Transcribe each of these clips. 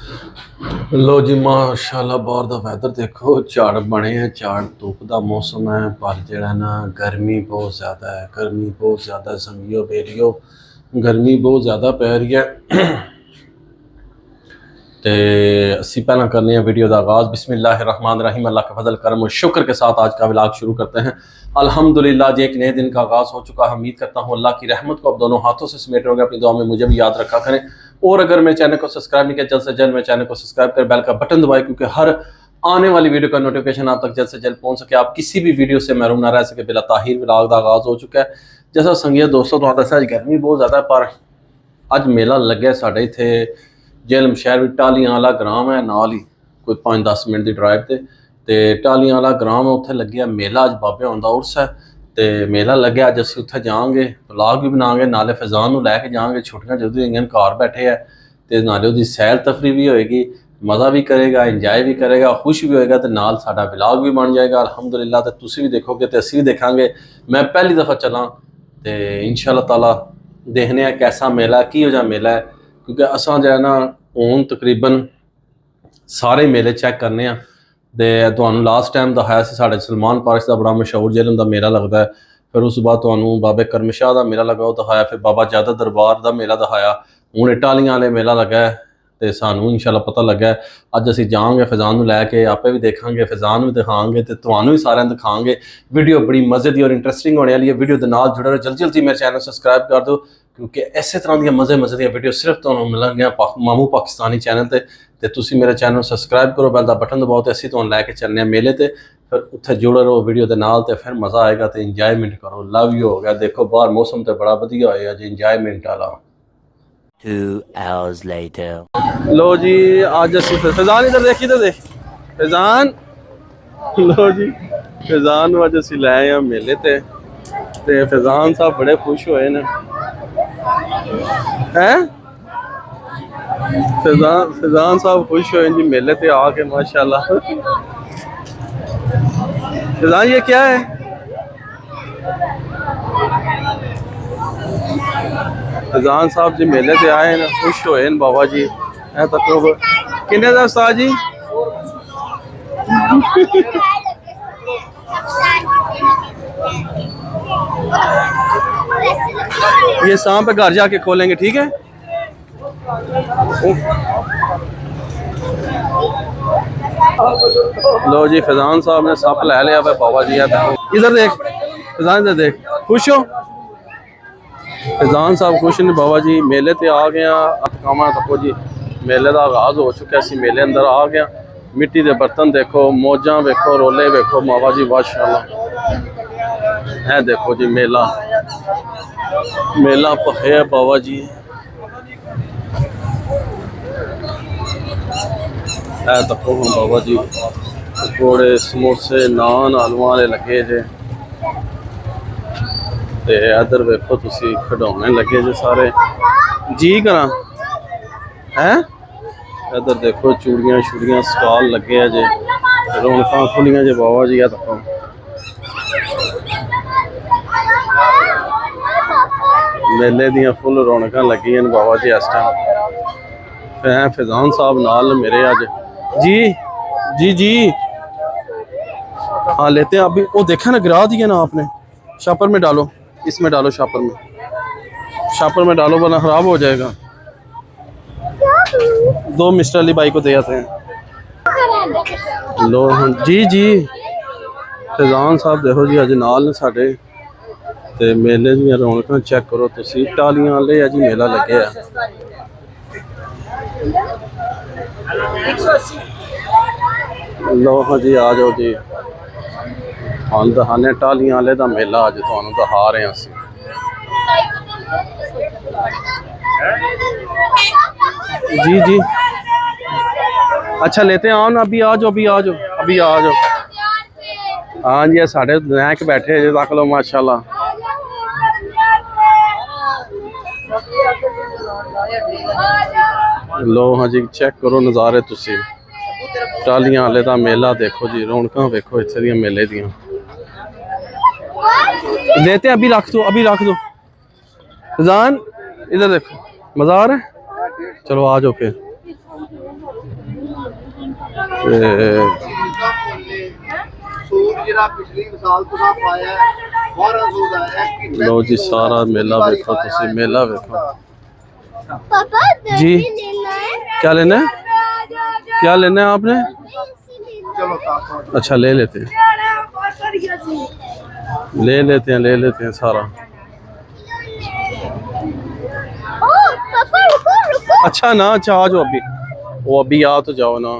लो जी माशाल्लाह बाहर दा वैदर देखो, झाड़ बने हैं, झाड़ धुप दा मौसम है, पर जेड़ा ना गर्मी बहुत ज़्यादा है, गर्मी बहुत ज़्यादा संगियो बेलियो, गर्मी बहुत ज़्यादा पै रही है। तो असी पहला करने हैं वीडियो का आगाज़। बिस्मिल्लाहिर्रहमानिर्रहीम, अल्लाह के फजल करम और शुक्र के साथ आज का व्लॉग शुरू करते हैं। अल्हम्दुलिल्लाह जी, एक नए दिन का आगाज़ हो चुका है। उम्मीद करता हूँ अल्लाह की रहमत को आप दोनों हाथों से समेटे होंगे। अपनी दुआ में मुझे भी याद रखा करें, और अगर मेरे चैनल को सब्सक्राइब नहीं किया, जल्द से जल्द मेरे चैनल को सब्सक्राइब कर बेल का बटन दबाए, क्योंकि हर आने वाली वीडियो का नोटिफिकेशन आप तक जल्द से जल्द पहुँच सके, आप किसी भी वीडियो से महरूम ना रह सके। बिला ताहिर व्लॉग का आगाज़ हो चुका है। जैसा संगीत दोस्तों तो आता है, गर्मी बहुत ज़्यादा है, पर अज मेला लगे साढ़े इत्थे जेहलम शहर में। टालियां वाला ग्राम है, नाल ही कोई 5-10 मिनट की ड्राइव ते टालियां वाला ग्राम है, उत्थे लग्या मेला। अज बाबे होंदा उर्स है, तो मेला लगे। अज असीं उत्थे जावांगे, व्लॉग भी बनावांगे, नाले फैजान नूं लैके जावांगे। छुट्टियां जल्दी होईयां, घर बैठे है, तो नाले उहदी सैर तफरी भी होएगी, मज़ा भी करेगा, इंजॉय भी करेगा, खुश भी होएगा, तो नाल साडा व्लॉग भी बन जाएगा अल्हम्दुलिल्लाह। तो तुसीं भी देखोगे तो असीं भी देखांगे। मैं पहली दफ़ा चलां तो इंशाअल्लाह ताला देखने कैसा मेला, किहो जिहा मेला है, क्योंकि असां जो है ना हूँ तकरीबन सारे मेले चैक करने आ। ते तुहानूं लास्ट टाइम दखाया सी साढ़े सलमान पार्क का बड़ा मशहूर जेहलम का मेला लगता है। फिर उस बाद तुहानूं बाबे करम शाह का मेला लगा वो दिखाया, फिर बाबा ज़्यादा दरबार का मेला दिखाया, हूँ टालियां वाले मेला लगा है। तो सानूं इंशाअल्लाह पता लगा है। अज असीं जावांगे फैजान नूं लैके, आपे भी देखांगे, फैजान भी दिखाएंगे, तो तुहानूं भी सारिਆਂ नूं दिखाएंगे। वीडियो बड़ी मज़े की और इंटरस्टिंग होने वाली है। वीडियो के नाल जुड़े रहो, जल्दी जल्दी मेरे चैनल सब्सक्राइब कर दो, क्योंकि इस तरह दी मज़े दी वीडियो सिर्फ तुहानूं मिलणगियां मामू पाकिस्तानी चैनल ते। ते तुसीं मेरे चैनल सब्सक्राइब करो, बेल का बटन दबाओ, तो असीं तुहानूं लैके चलने हैं मेले ते। फिर उत्थे जुड़े रहो वीडियो के नाल, तो फिर मज़ा आएगा, तो इंजॉयमेंट करो। लव यू हो गया। देखो बाहर मौसम तो बड़ा वधिया होया जी, इंजॉयमेंट वाला। 2 hours later. लो जी आज असीं फैजान इधर देखी तो देख फैजान। लो जी फैजान अज असीं लै आए मेले ते फैजान साहब बड़े खुश होए ने हैं। फैजान साहब खुश हुए जी मेले ते आके माशाल्लाह। फैजान ये क्या है? फैजान साहब जी मेले ते आए ना, खुश होए न बाबा जी। तक किन्ने दा उस्ताद जी? ये शाम पे घर जाके खोलेंगे, ठीक है। लो जी फैजान साहब ने सप लै लिया बाबा जी। इधर देख फैजान, इधर देख, खुश हो? फैजान साहब खुश ने बाबा जी। मेले ते आ गया कामा तको जी, मेले का आगाज हो चुका है। मेले अंदर आ गया, मिट्टी के बर्तन देखो, मौजा वेखो, रोले वेखो बाबा जी माशाल्लाह। है देखो जी मेला मेला है बाबा जी। है तको बाबा जी, पकौड़े समोसे नान आलू वाले लगे जे। ते इधर वेखो तुसी खिडौने लगे जे सारे जी करा हैं। इधर देखो चूड़ियां शूड़ियां स्टॉल लगे है जे, रौनक खुलियां जे बाबा जी। तको मेले दियां फुल रौनक लगी बाबा जी इस टाइम। फैजान साहब नाल मेरे अज जी जी जी। हाँ लेते हैं अभी। वो देखा ना गिरा दिया ना आपने, शापर में डालो, इसमें डालो, शापर में डालो वरना खराब हो जाएगा। 2 मिस्टर अली भाई को दे आते हैं। लो जी जी। फैजान साहब देखो जी अज नाल साडे, ते मेले दी रौनक चेक करो तुसी। टालियां वाले अज मेला लगे है। लो हाँ जी आ जाओ जी, हम दिखाने टालियां वाले का मेला अज तुहानूं दिखा रहे हैं असीं। जी जी अच्छा लेते हैं, आओ ना, अभी आ जाओ, अभी आ जाओ, अभी आ जाओ। हाँ जी साढ़े नैक बैठे जे, तक लो माशाल्लाह। लो हाँ जी चेक करो नज़ारे तुसी। टालियां वाले का मेला देखो जी, रौनक वेखो इत्थे दियां मेले दियां। लेते अभी रख दो, अभी रख दो। फैजान इधर देखो, मज़ा आ रहा है। चलो आ जाओ फिर। ਸੂਟ ਜਿਹੜਾ ਪਿਛਲੀ ਸਾਲ ਤੋਂ ਪਾਇਆ 1200 ਦਾ ਹੈ ਕਿ लो जी सारा मेला देखो तुसी मेला देखो पापा जी। दर्जी लेना है क्या लेना है क्या लेना है आपने ਚਲੋ ਤਾਂ अच्छा ले लेते हैं ले लेते हैं सारा ओ पापा रुको रुको अच्छा ना अच्छा आ जाओ अभी वो अभी आ तो जाओ ना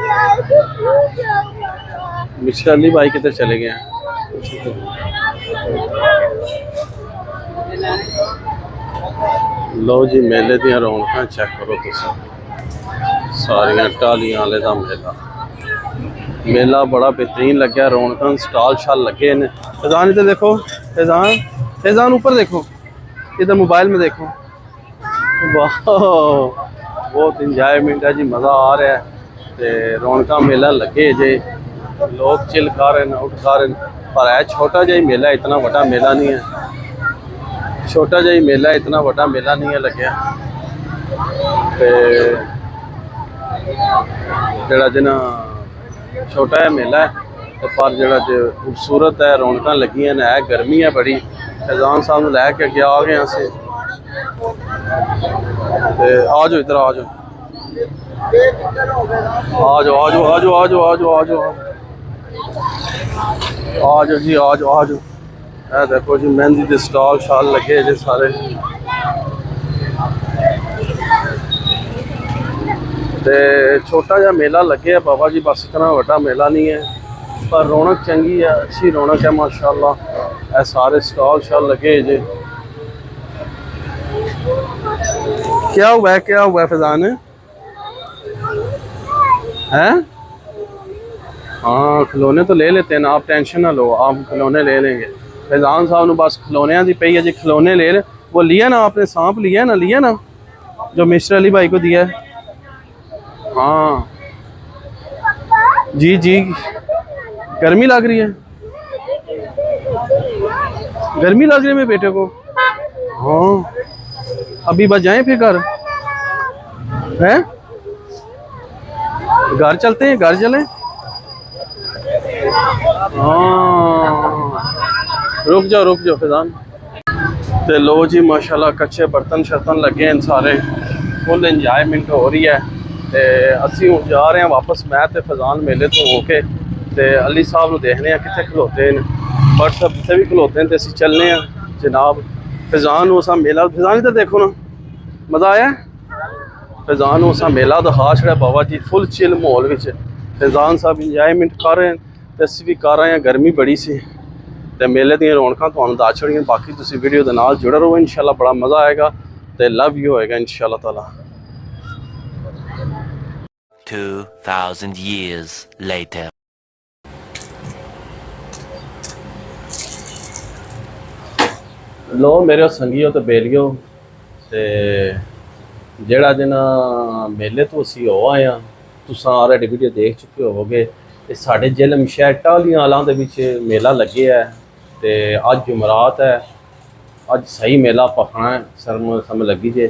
यार रुको जाओ मिस्टर अली भाई किधर चले गए हैं लो जी मेले दियां रौनकां चेक करो तुसीं सारियां टालियां वाले दा मेला बड़ा बेहतरीन लग्या रौनकां स्टाल शाल लगे ने फैजान इधर देखो फैजान ऊपर देखो इधर मोबाइल में देखो वाह बहुत इंजॉयमेंट है जी मज़ा आ रहा है ते रौनकां मेला लगे जे लोग चिल कर रहे हैं उठ कर रहे हैं पर है छोटा जिहा मेला इतना बड़ा मेला नहीं है छोटा जिहा मेला इतना बड़ा मेला नहीं है लग्या ते जेड़ा जिना छोटा जिहा मेला है ते पर जेड़ा खूबसूरत है रौनकां लगियां ने है गर्मी है बड़ी फैजान साहब नूं लैके गया आ गए असीं ते आ जाओ इधर आ जाओ आ जाओ आ जाओ आ जाओ आ जाओ आ जाओ आ जाओ आ जाओ जी आ जाओ आ जाओ ਇਹ ਦੇਖੋ ਜੀ ਮਹਿੰਦੀ ਦੇ ਸਟਾਲ ਸ਼ਾਲ ਲੱਗੇ ਜੇ ਸਾਰੇ ਤੇ ਛੋਟਾ ਜਿਹਾ ਮੇਲਾ ਲੱਗਿਆ ਬਾਬਾ ਜੀ ਬਸ ਇਤਨਾ ਵੱਡਾ ਮੇਲਾ ਨਹੀਂ ਹੈ ਪਰ ਰੌਣਕ ਚੰਗੀ ਹੈ ਅੱਛੀ ਰੌਣਕ ਹੈ ਮਾਸ਼ਾਅੱਲਾ ਇਹ ਸਾਰੇ ਸਟਾਲ ਸ਼ਾਲ ਲੱਗੇ ਜੇ क्या हुआ है फैजान हैं हाँ खिलौने तो ले लेते हैं ना आप टेंशन ना लो आप खिलौने ले लेंगे फैजान साहब ने बस खिलौने की पई है जी खिलौने ले ले वो लिया ना आपने सांप लिया ना जो मिस्टर अली भाई को दिया है हाँ जी जी गर्मी लग रही है गर्मी लग रही है मेरे बेटे को हाँ अभी बस जाएं फिर घर हैं घर चलते हैं घर चलें हाँ रुक जाओ फैजान ते लो जी माशाल्लाह कच्चे बर्तन शर्तन लगे हैं सारे फुल इंजॉयमेंट हो रही है ते असी हुण जा रहे हैं वापस मैं ते फैजान मेले तो होके ते अली साहब नूं देखने हैं कित्थे खलोते हैं व्हाट्सएप से भी खलोते हैं ते असी चलने हैं जनाब फैजान उसा मेला फैजान इधर देखो ना मज़ा आया फैजान उसा मेला दिखा छड़ा बाबा जी फुल चिल माहौल विच फैजान साहब इंजॉयमेंट कर रहे हैं ते असीं भी कर रहे हैं गर्मी बड़ी सी ते मेले दी रौनकां तुहानूं दस छड़ियां बाकी तुसीं वीडियो दे नाल जुड़े रहो इंशाल्लाह बड़ा मज़ा आएगा ते लव यू होएगा इंशाल्लाह ताला 2000 years later लो मेरे संगियो ते बेलियो ते जेड़ा जिना मेले तो असी हो आए हैं तुसां ऑलरेडी वीडियो देख चुके होवोगे ये साढ़े जिलम शहर टालियां आलां दे विच मेला लगे है ते अज जुमरात है अज सही मेला पखना है सम लगी जे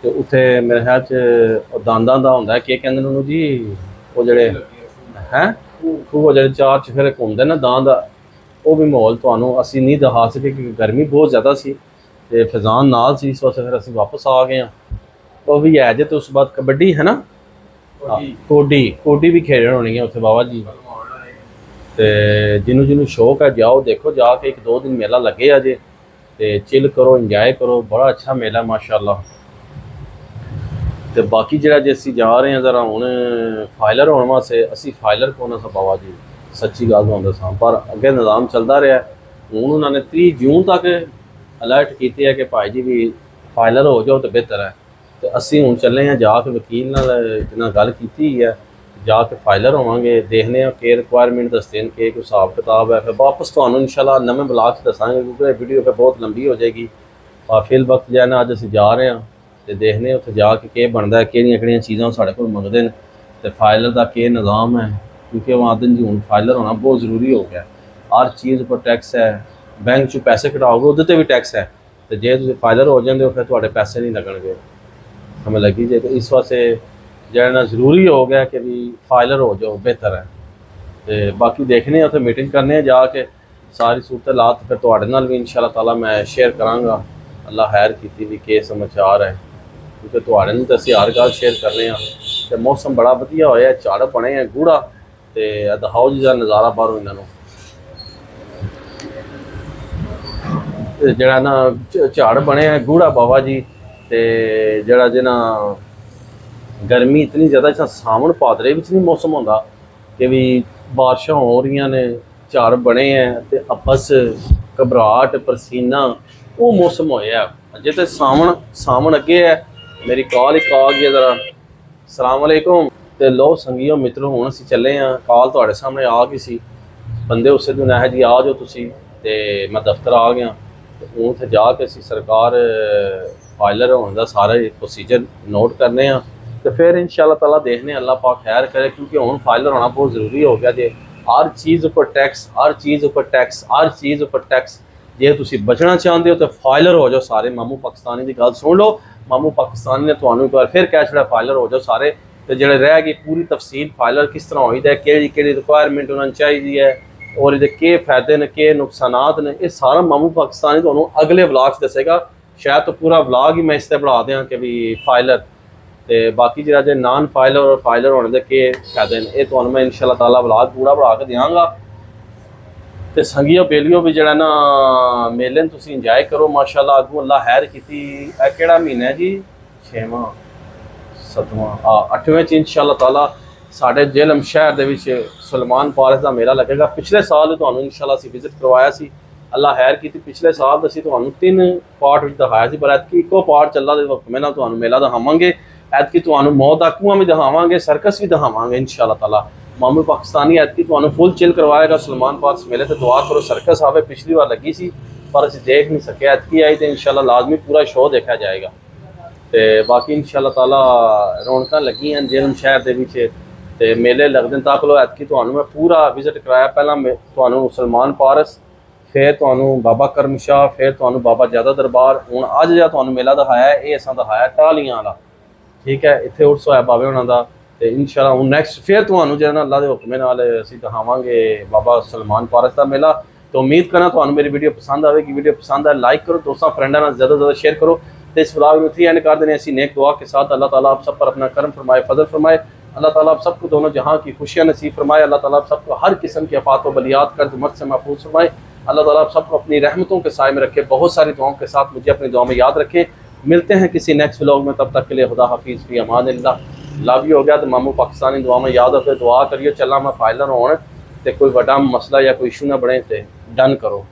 ते उत्थे मेरे ख्याल च दांदां दा हुंदा है कि कहंदे ने जी वो जेड़े हैं वो जेड़े चार चफेरे घूमदे ना दांद वो भी माहौल तुहानूं असी नहीं दिखा सके क्योंकि गर्मी बहुत ज़्यादा सी ते फैजान नाल सी इस वास्ते फिर असी वापस आ गए हैं वो भी है जे तो उस बाद कबड्डी है ना कोडी भी खेल होनी है उत्थे बाबा जी ते जिन्हों शौक है जाओ देखो जाके 1-2 दिन मेला लगे अजे ते चिल करो इंजॉय करो बड़ा अच्छा मेला माशाअल्लाह ते बाकी जेड़ा जे असी जा रहे हैं ज़रा हुण फाइलर होने वास्ते असी फाइलर कौन सा बाबा जी सच्ची गल होंदा सा पर अगे निज़ाम चलता रहा हुण उन्होंने 30 जून तक अलर्ट किए है कि भाई जी भी फाइलर हो जाओ तो बेहतर है तो असी हुण चले हैं जाके वकील नाल गल की है जाके फाइलर होवांगे देखने के रिक्वायरमेंट दसते हैं कि हिसाब किताब है फिर वापस तो इंशाल्लाह नवे ब्लॉग दसांगे क्योंकि वीडियो फिर बहुत लंबी हो जाएगी और फिल वक्त जो है ना अज असी जा रहे हैं तो देखने उत्थे जाके बनता है किहड़ियां चीज़ां साढ़े कोल मंगदे ने ते फाइलर का के निज़ाम है क्योंकि वो आदन जी हुण फाइलर होना बहुत जरूरी हो गया हर चीज़ पर टैक्स है बैंक चो पैसे कटाओगे उहदे भी टैक्स है तो जे तुसीं फाइलर हो जाते हो फिर तुहाडे पैसे नहीं लगणगे हमें लगी जे तो इस वास्ते ਜਿਹੜਾ ਨਾ ਜ਼ਰੂਰੀ ਹੋ ਗਿਆ ਕਿ ਵੀ ਫਾਈਲਰ ਹੋ ਜਾਓ ਬਿਹਤਰ ਹੈ। ਤੇ ਬਾਕੀ ਦੇਖਨੇ ਆ ਉੱਥੇ ਮੀਟਿੰਗ ਕਰਨੇ ਆ ਜਾ ਕੇ ਸਾਰੀ ਸੂਰਤ ਹਾਲਾਤ ਫਿਰ ਤੁਹਾਡੇ ਨਾਲ ਵੀ ਇਨਸ਼ਾ ਅੱਲਾਹ ਤਾਲਾ ਮੈਂ ਸ਼ੇਅਰ ਕਰਾਂਗਾ। ਅੱਲਾ ਖੈਰ ਕੀਤੀ ਵੀ ਕੀ ਸਮਾਚਾਰ ਹੈ, ਕਿਉਂਕਿ ਤੁਹਾਡੇ ਨੂੰ ਤਾਂ ਅਸੀਂ ਹਰ ਗੱਲ ਸ਼ੇਅਰ ਕਰ ਰਹੇ ਹਾਂ। ਤੇ ਮੌਸਮ ਬੜਾ ਵਧੀਆ ਹੋਇਆ, ਝਾੜ ਬਣੇ ਆ ਗੂੜਾ ਤੇ ਦਿਖਾਓ ਜੀ ਦਾ ਨਜ਼ਾਰਾ ਬਾਹਰੋਂ ਇਹਨਾਂ ਨੂੰ। ਤੇ ਜਿਹੜਾ ਨਾ ਝਾੜ ਬਣੇ ਆ ਗੂੜਾ ਬਾਬਾ ਜੀ, ਤੇ ਜਿਹੜਾ ਜਿਹਨਾਂ ਗਰਮੀ ਇਤਨੀ ਜ਼ਿਆਦਾ ਜਿਸ ਸਾਵਣ ਭਾਦਰੇ ਵਿੱਚ ਨਹੀਂ ਮੌਸਮ ਹੁੰਦਾ ਕਿ ਵੀ ਬਾਰਿਸ਼ਾਂ ਹੋ ਰਹੀਆਂ ਨੇ, ਝਾੜ ਬਣੇ ਆ ਤੇ ਆਪਸ ਘਬਰਾਹਟ ਪਸੀਨਾ ਉਹ ਮੌਸਮ ਹੋਇਆ। ਅਜੇ ਤੇ ਸਾਵਣ ਅੱਗੇ ਹੈ। ਮੇਰੀ ਕਾਲ ਇੱਕ ਆ ਗਈ ਜ਼ਰਾ। ਅਸਲਾਮ ਵਾਲੇਕੁਮ। ਤੇ ਲੋ ਸੰਗੀਓ ਮਿੱਤਰੋ, ਹੁਣ ਅਸੀਂ ਚੱਲੇ ਆ। ਕਾਲ ਤੁਹਾਡੇ ਸਾਹਮਣੇ ਆ ਗਈ ਸੀ, ਬੰਦੇ ਉਸੇ ਦਿਨ ਇਹ ਜੀ ਆ ਜਾਓ ਤੁਸੀਂ, ਤੇ ਮੈਂ ਦਫ਼ਤਰ ਆ ਗਿਆ। ਤੇ ਹੁਣ ਉੱਥੇ ਜਾ ਕੇ ਅਸੀਂ ਸਰਕਾਰ ਫਾਈਲਰ ਹੋਣ ਦਾ ਸਾਰਾ ਪ੍ਰੋਸੀਜਰ ਨੋਟ ਕਰਨੇ ਆ ਤੇ ਫਿਰ ਇਨਸ਼ਾਅੱਲਾ ਤਾਲਾ ਦੇਖਨੇ ਅੱਲਾਹ ਪਾਕ ਖੈਰ ਕਰੇ, ਕਿਉਂਕਿ ਹੁਣ ਫਾਈਲਰ ਹੋਣਾ ਬਹੁਤ ਜ਼ਰੂਰੀ ਹੋ ਗਿਆ ਜੇ। ਹਰ ਚੀਜ਼ ਉੱਪਰ ਟੈਕਸ, ਹਰ ਚੀਜ਼ ਉੱਪਰ ਟੈਕਸ, ਹਰ ਚੀਜ਼ ਉੱਪਰ ਟੈਕਸ। ਜੇ ਤੁਸੀਂ ਬਚਣਾ ਚਾਹੁੰਦੇ ਹੋ ਤਾਂ ਫਾਈਲਰ ਹੋ ਜਾਓ ਸਾਰੇ। ਮਾਮੂ ਪਾਕਿਸਤਾਨੀ ਦੀ ਗੱਲ ਸੁਣ ਲਓ, ਮਾਮੂ ਪਾਕਿਸਤਾਨੀ ਨੇ ਤੁਹਾਨੂੰ ਇੱਕ ਵਾਰ ਫਿਰ ਕਹਿ ਛੜਿਆ ਫਾਈਲਰ ਹੋ ਜਾਓ ਸਾਰੇ। ਤੇ ਜਿਹੜੇ ਰਹਿ ਗਏ ਪੂਰੀ ਤਫਸੀਲ ਫਾਈਲਰ ਕਿਸ ਤਰ੍ਹਾਂ ਹੋਈਦਾ, ਕਿਹੜੀ ਰਿਕੁਆਇਰਮੈਂਟ ਉਹਨਾਂ ਨੂੰ ਚਾਹੀਦੀ ਹੈ ਔਰ ਇਹਦੇ ਕੀ ਫਾਇਦੇ ਨੇ ਕੀ ਨੁਕਸਾਨਾਤ ਨੇ, ਇਹ ਸਾਰਾ ਮਾਮੂ ਪਾਕਿਸਤਾਨੀ ਤੁਹਾਨੂੰ ਅਗਲੇ ਵਲਾਗ 'ਚ ਦੱਸੇਗਾ। ਸ਼ਾਇਦ ਤਾਂ ਪੂਰਾ ਵਲਾਗ ਹੀ ਮੈਂ ਇਸ 'ਤੇ ਬਣਾ ਦਿਆਂ ਕਿ ਵੀ ਫਾਈਲਰ ਤੇ ਬਾਕੀ ਜਿਹੜਾ ਜੇ ਨਾਨ ਫਾਈਲਰ ਔਰ ਫਾਈਲਰ ਹੋਣੇ ਦੇ ਕੀ ਫਾਇਦੇ ਨੇ, ਇਹ ਤੁਹਾਨੂੰ ਮੈਂ ਇਨਸ਼ਾ ਅੱਲਾਹ ਤਾਲਾ ਵਲਾਗ ਪੂਰਾ ਬਣਾ ਕੇ ਦਿਆਂਗਾ। ਤੇ ਸੰਗੀਓ ਬੇਲੀਓ ਵੀ ਜਿਹੜਾ ਨਾ ਮੇਲੇ ਨੂੰ ਤੁਸੀਂ ਇੰਜੋਏ ਕਰੋ ਮਾਸ਼ਾਅੱਲਾ। ਅੱਗੋਂ ਅੱਲਾ ਖੈਰ ਕੀਤੀ। ਇਹ ਕਿਹੜਾ ਮਹੀਨਾ ਹੈ ਜੀ? 6ਵਾਂ 7ਵਾਂ 8ਵੇਂ 'ਚ ਇਨਸ਼ਾ ਅੱਲਾਹ ਤਾਲਾ ਸਾਡੇ ਜੇਹਲਮ ਸ਼ਹਿਰ ਦੇ ਵਿੱਚ ਸਲਮਾਨ ਪਾਰਸ ਦਾ ਮੇਲਾ ਲੱਗੇਗਾ। ਪਿਛਲੇ ਸਾਲ ਤੁਹਾਨੂੰ ਇਨਸ਼ਾ ਅੱਲਾਹ ਅਸੀਂ ਵਿਜ਼ਿਟ ਕਰਵਾਇਆ ਸੀ। ਅੱਲਾ ਖੈਰ ਕੀਤੀ। ਪਿਛਲੇ ਸਾਲ ਅਸੀਂ ਤੁਹਾਨੂੰ 3 ਪਾਰਟ ਵਿੱਚ ਦਿਖਾਇਆ ਸੀ, ਪਰ ਐਤਕੀ ਇੱਕੋ ਪਾਰਟ ਚੱਲਾ ਦੇ ਵਕਤ ਨਾਲ ਤੁਹਾਨੂੰ ਮੇਲਾ ਦਿਖਾਵਾਂਗੇ। ਐਤਕੀ ਤੁਹਾਨੂੰ ਮੌਤ ਦਾ ਕੂਆਂ ਵੀ ਦਿਖਾਵਾਂਗੇ, ਸਰਕਸ ਵੀ ਦਿਖਾਵਾਂਗੇ ਇਨਸ਼ਾ ਅੱਲਾਹ ਤਾਲਾ। ਮਾਮੂ ਪਾਕਿਸਤਾਨੀ ਐਤਕੀ ਤੁਹਾਨੂੰ ਫੁੱਲ ਚਿਲ ਕਰਵਾਏਗਾ ਸਲਮਾਨ ਪਾਰਸ ਮੇਲੇ ਤੇ। ਦੁਆ ਕਰੋ ਸਰਕਸ ਆਵੇ, ਪਿਛਲੀ ਵਾਰ ਲੱਗੀ ਸੀ ਪਰ ਅਸੀਂ ਦੇਖ ਨਹੀਂ ਸਕੇ, ਐਤਕੀ ਆਈ ਤੇ ਇਨਸ਼ਾ ਅੱਲਾਹ ਲਾਜ਼ਮੀ ਪੂਰਾ ਸ਼ੋਅ ਦੇਖਿਆ ਜਾਏਗਾ। ਤੇ ਬਾਕੀ ਇਨਸ਼ਾ ਅੱਲਾਹ ਤਾਲਾ ਰੌਣਕਾਂ ਲੱਗੀਆਂ ਜੇਹਲਮ ਸ਼ਹਿਰ ਦੇ ਵਿੱਚ ਤੇ ਮੇਲੇ ਲੱਗਦੇ ਨੇ। ਤੱਕ ਲੋ ਐਤਕੀ ਤੁਹਾਨੂੰ ਮੈਂ ਪੂਰਾ ਵਿਜ਼ਿਟ ਕਰਾਇਆ। ਪਹਿਲਾਂ ਤੁਹਾਨੂੰ ਸਲਮਾਨ ਪਾਰਸ, ਫਿਰ ਤੁਹਾਨੂੰ ਬਾਬਾ ਕਰਮ ਸ਼ਾਹ, ਫਿਰ ਤੁਹਾਨੂੰ ਬਾਬਾ ਜ਼ਿਆਦਾ ਦਰਬਾਰ। ਹੁਣ ਅੱਜ ਜਿਹੜਾ ਤੁਹਾਨੂੰ ਮੇਲਾ ਦਿਖਾਇਆ ਇਹ ਅਸਾਂ ਦਿਖਾਇਆ ਟਾਹਲੀਆਂ ਵਾਲਾ, ਠੀਕ ਹੈ। ਇੱਥੇ ਉਰਸ ਹੋਇਆ ਬਾਬੇ ਉਹਨਾਂ ਦਾ। ਤੇ ਇਨਸ਼ਾਅੱਲਾ ਹੁਣ ਨੈਕਸਟ ਫਿਰ ਤੁਹਾਨੂੰ ਜਿਹੜਾ ਅੱਲਾਹ ਦੇ ਹੁਕਮ ਨਾਲ ਅਸੀਂ ਦਿਖਾਵਾਂਗੇ ਬਾਬਾ ਸਲਮਾਨ ਪਾਰਸ ਦਾ ਮੇਲਾ। तो उम्मीद करना ਤੁਹਾਨੂੰ मेरी वीडियो पसंद आएगी। वीडियो पसंद आए लाइक करो, दोस्तों फ्रेंडों ਨਾਲ ज़्यादा ज़्यादा शेयर करो। तो इस व्लॉग में एंड कर देने ऐसी नेक दुआ के साथ अल्लाह ताला आप सब पर अपना करम फरमाए, फजल फरमाए। अल्लाह ताला आप सबको दोनों जहाँ की खुशियाँ नसीब फरमाए। अल्लाह ताला आप सबको हर किस्म की आफात व बलियात कर्ज मर्द से महफूज फरमाए। अल्लाह ताला आप सबको अपनी रहमतों के साए में रखे। बहुत सारी दुआओं के साथ मुझे अपनी दुआ में याद रखें। मिलते हैं किसी नेक्स्ट व्लॉग में, तब तक के लिए खुदा हाफिज़ फी अमान अल्लाह। लव यू हो गया तो मामू पाकिस्तानी दुआ में याद रखे, दुआ करिए। चला मैं फाइलर होने तो कोई बड़ा मसला या कोई इशू ना बने तो डन करो।